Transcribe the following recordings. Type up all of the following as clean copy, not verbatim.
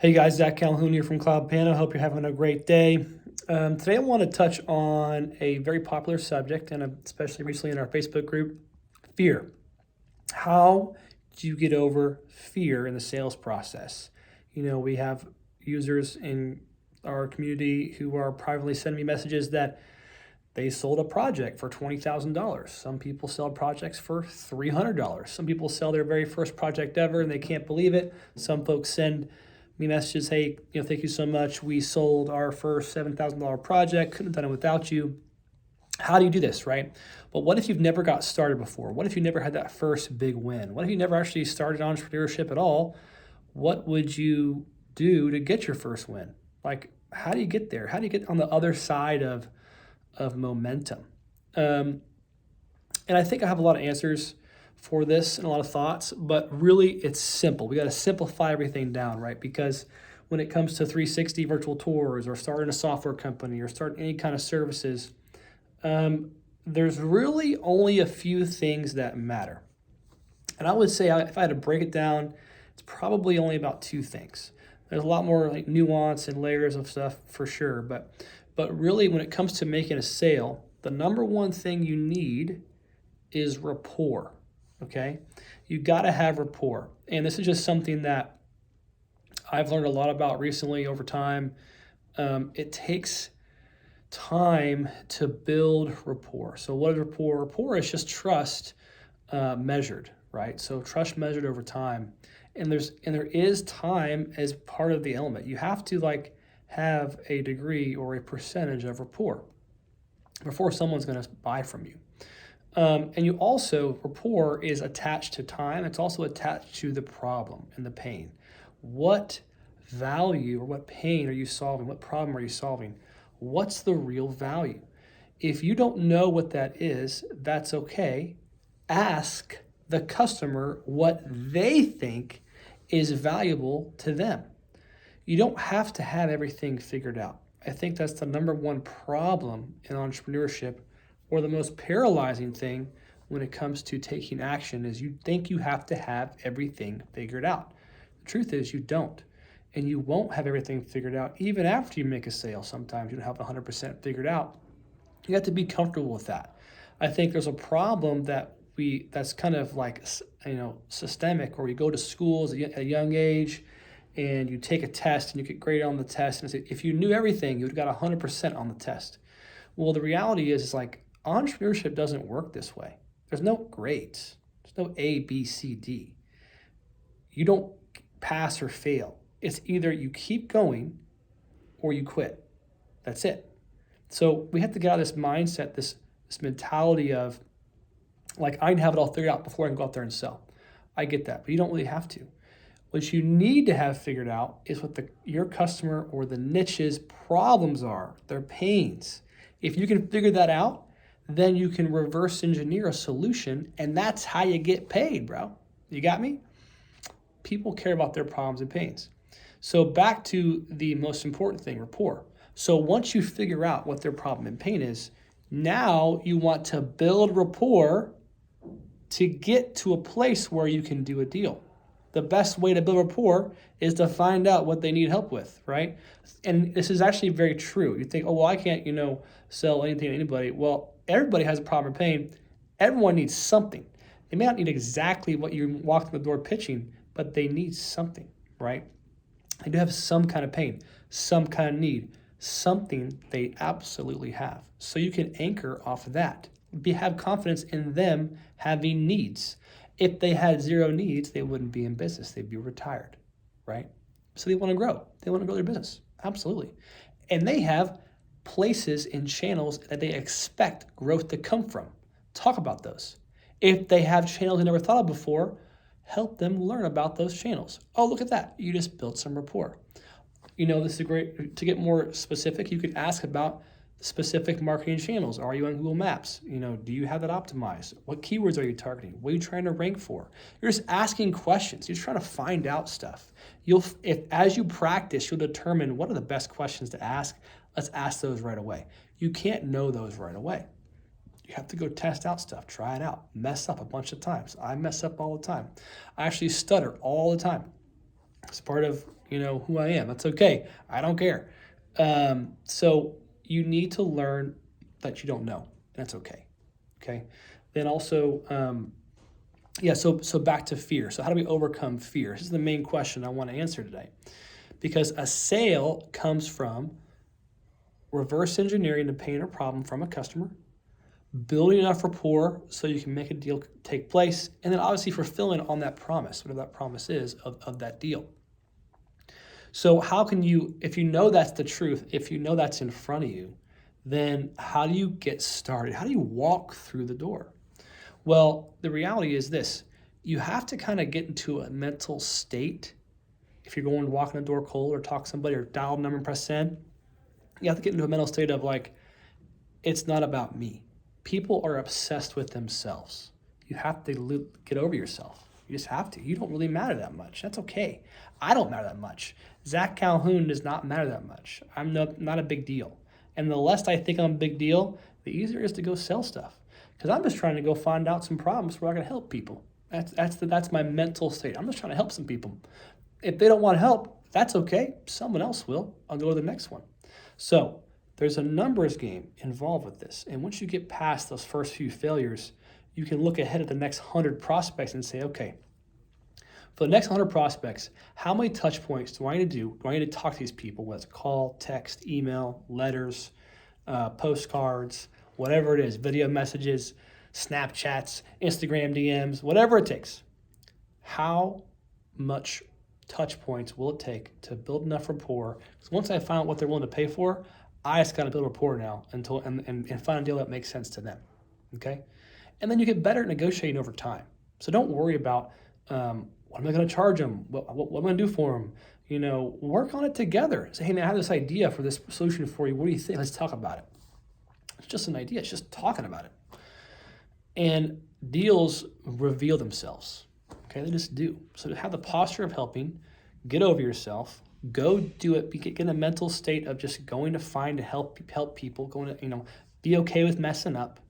Hey guys, Zach Calhoun here from CloudPano. Hope you're having a great day. Today I want to touch on a very popular subject, and especially recently in our Facebook group, fear. How do you get over fear in the sales process? We have users in our community who are privately sending me messages that they sold a project for $20,000. Some people sell projects for $300. Some people sell their very first project ever and they can't believe it. Some folks send me messages, hey, thank you so much. We sold our first $7,000 project. Couldn't have done it without you. How do you do this, right? But what if you've never got started before? What if you never had that first big win? What if you never actually started entrepreneurship at all? What would you do to get your first win? Like, how do you get there? How do you get on the other side of momentum? And I think I have a lot of answers for this and a lot of thoughts, but really it's simple. We got to simplify everything down, right? Because when it comes to 360 virtual tours or starting a software company or starting any kind of services, there's really only a few things that matter. And I would say if I had to break it down, it's probably only about two things. There's a lot more like nuance and layers of stuff for sure, but really when it comes to making a sale, the number one thing you need is rapport. Okay, you got to have rapport, and this is just something that I've learned a lot about recently over time. It takes time to build rapport. So what is rapport? Rapport is just trust measured, right? So trust measured over time, and there is time as part of the element. You have to have a degree or a percentage of rapport before someone's going to buy from you. And you also, rapport is attached to time. It's also attached to the problem and the pain. What value or what pain are you solving? What problem are you solving? What's the real value? If you don't know what that is, that's okay. Ask the customer what they think is valuable to them. You don't have to have everything figured out. I think that's the number one problem in entrepreneurship, or the most paralyzing thing when it comes to taking action, is you think you have to have everything figured out. The truth is you don't. And you won't have everything figured out even after you make a sale. Sometimes you don't have 100% figured out. You have to be comfortable with that. I think there's a problem that's kind of systemic, or you go to schools at a young age and you take a test and you get graded on the test, and if you knew everything, you would have got 100% on the test. Well, the reality is entrepreneurship doesn't work this way. There's no grades. There's no A, B, C, D. You don't pass or fail. It's either you keep going or you quit. That's it. So we have to get out of this mindset, this mentality of I can have it all figured out before I can go out there and sell. I get that, but you don't really have to. What you need to have figured out is what your customer or the niche's problems are, their pains. If you can figure that out, then you can reverse engineer a solution, and that's how you get paid, bro. You got me? People care about their problems and pains. So back to the most important thing, rapport. So once you figure out what their problem and pain is, now you want to build rapport to get to a place where you can do a deal. The best way to build rapport is to find out what they need help with, right? And this is actually very true. You think, oh, well, I can't, sell anything to anybody. Well, everybody has a problem or pain. Everyone needs something. They may not need exactly what you walked in the door pitching, but they need something, right? They do have some kind of pain, some kind of need, something they absolutely have. So you can anchor off of that. Have confidence in them having needs. If they had zero needs, they wouldn't be in business. They'd be retired, right? So they want to grow. They want to grow their business. Absolutely. And they have places and channels that they expect growth to come from. Talk about those. If they have channels they never thought of before, help them learn about those channels. Oh, look at that. You just built some rapport. This is great. To get more specific, you could ask about specific marketing channels. Are you on Google Maps? Do you have that optimized? What keywords are you targeting? What are you trying to rank for? You're just asking questions. You're just trying to find out stuff. As you practice, you'll determine what are the best questions to ask. Let's ask those right away. You can't know those right away. You have to go test out stuff, try it out, mess up a bunch of times. I mess up all the time. I actually stutter all the time. It's part of, who I am. That's okay. I don't care. So you need to learn that you don't know. And that's okay. Okay. Then also, so back to fear. So how do we overcome fear? This is the main question I want to answer today. Because a sale comes from reverse engineering the pain or problem from a customer, building enough rapport so you can make a deal take place, and then obviously fulfilling on that promise, whatever that promise is of that deal. So how can you, if you know that's the truth, if you know that's in front of you, then how do you get started? How do you walk through the door? Well, the reality is this. You have to kind of get into a mental state. If you're going to walk in the door cold or talk to somebody or dial the number and press send, you have to get into a mental state of like, it's not about me. People are obsessed with themselves. You have to get over yourself. You just have to. You don't really matter that much. That's okay. I don't matter that much. Zach Calhoun does not matter that much. I'm not a big deal. And the less I think I'm a big deal, the easier it is to go sell stuff. Because I'm just trying to go find out some problems where I can help people. That's my mental state. I'm just trying to help some people. If they don't want help, that's okay. Someone else will. I'll go to the next one. So there's a numbers game involved with this. And once you get past those first few failures, you can look ahead at the next 100 prospects and say, okay, for the next 100 prospects, how many touch points do I need to do? Do I need to talk to these people? Whether it's call, text, email, letters, postcards, whatever it is, video messages, Snapchats, Instagram DMs, whatever it takes. How much touch points will it take to build enough rapport? Because once I find out what they're willing to pay for, I just got to build rapport now and find a deal that makes sense to them. Okay? And then you get better at negotiating over time. So don't worry about what am I going to charge them? What am I going to do for them? Work on it together. Say, hey, man, I have this idea for this solution for you. What do you think? Let's talk about it. It's just an idea. It's just talking about it. And deals reveal themselves. Okay, they just do. So to have the posture of helping, get over yourself, go do it, get in a mental state of just going to find to help people, going to, be okay with messing up,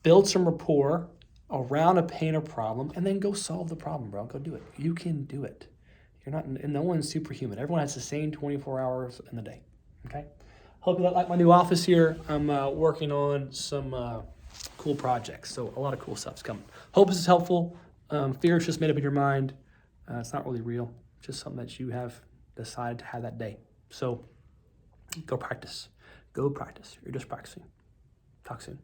build some rapport around a pain or problem, and then go solve the problem, bro. Go do it. You can do it. You're not, and no one's superhuman. Everyone has the same 24 hours in the day. Okay? Hope you like my new office here. I'm working on some cool projects. So a lot of cool stuff's coming. Hope this is helpful. Fear is just made up in your mind. It's not really real. It's just something that you have decided to have that day. So go practice. Go practice. You're just practicing. Talk soon.